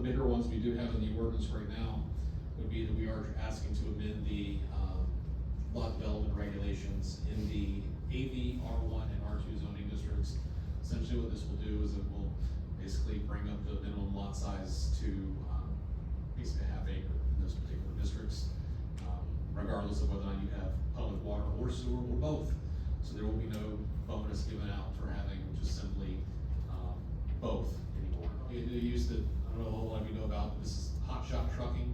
bigger ones we do have in the ordinance right now would be that we are asking to amend the, lot development regulations in the AV, R1, and R2 zoning districts. Essentially what this will do is it will basically bring up the minimum lot size to, basically a half acre in those particular districts, regardless of whether or not you have public water or sewer or both. So there will be no bonus given out for having just simply, both anymore. They used it, I don't know a lot of you know about, this is hot shot trucking.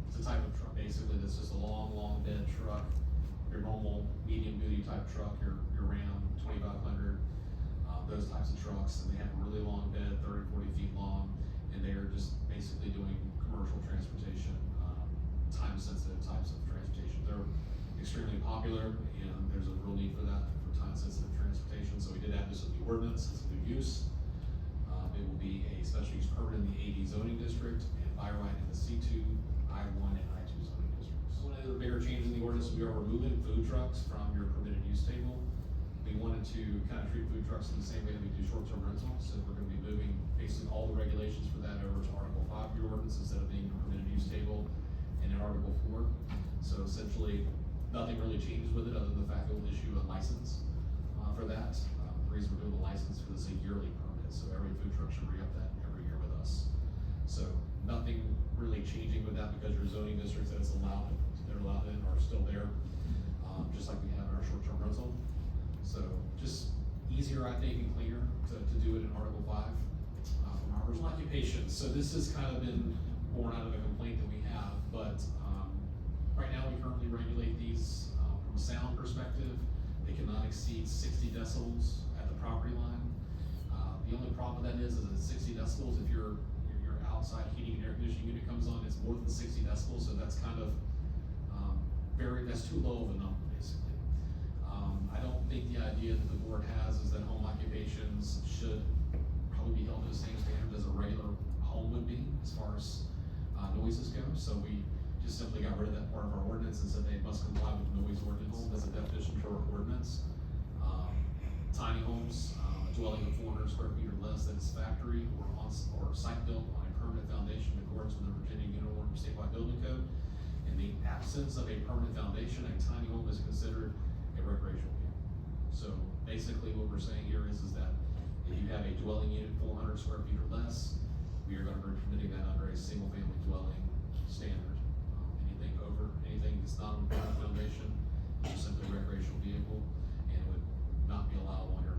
It's a type of truck basically that's just a long bed truck, your normal medium duty type truck, your Ram 2500, those types of trucks, and they have a really long bed, 30, 40 feet long, and they are just basically doing commercial transportation, time sensitive types of transportation. They're extremely popular, and there's a real need for that for time sensitive transportation, so we did add this with the ordinance. It's a new use. It will be a special use permit in the AD zoning district and by right in the C2, I1, and I2 zoning districts. One of the bigger changes in the ordinance, we are removing food trucks from your permitted use table. We wanted to kind of treat food trucks in the same way that we do short-term rentals, so we're gonna be moving basically all the regulations for that over to Article 5 of your ordinance instead of being in permitted use table and in Article 4. So essentially, nothing really changes with it other than the fact that we'll issue a license for that. The reason we're doing the license for this is a yearly permit, so every food truck should re-up that every year with us. So nothing really changing with that because your zoning districts that it's allowed, they're allowed in are still there, just like we have in our short-term rental. So just easier, I think, and cleaner to do it in Article 5 from our original occupations. So this has kind of been born out of a complaint that we have, but right now we currently regulate these from a sound perspective. They cannot exceed 60 decibels at the property line. The only problem with that is at 60 decibels, if your outside heating and air conditioning unit comes on, it's more than 60 decibels, so that's kind of that's too low of a number, basically. I don't think the idea that the board has is that home occupations should probably be held to the same standard as a regular home would be, as far as noises go. So we just simply got rid of that part of our ordinance and said they must comply with the noise ordinance as a definition for our ordinance. Tiny homes, dwelling of 400 square feet or less that is factory or site built on a permanent foundation in accordance with the Virginia Uniform Statewide Building Code. In the absence of a permanent foundation, a tiny home is considered a recreational vehicle. So basically what we're saying here is that if you have a dwelling unit 400 square feet or less, we are going to be permitting that under a single family dwelling standard. Anything that's not on a permanent foundation is just simply a recreational vehicle, and it would not be allowed on your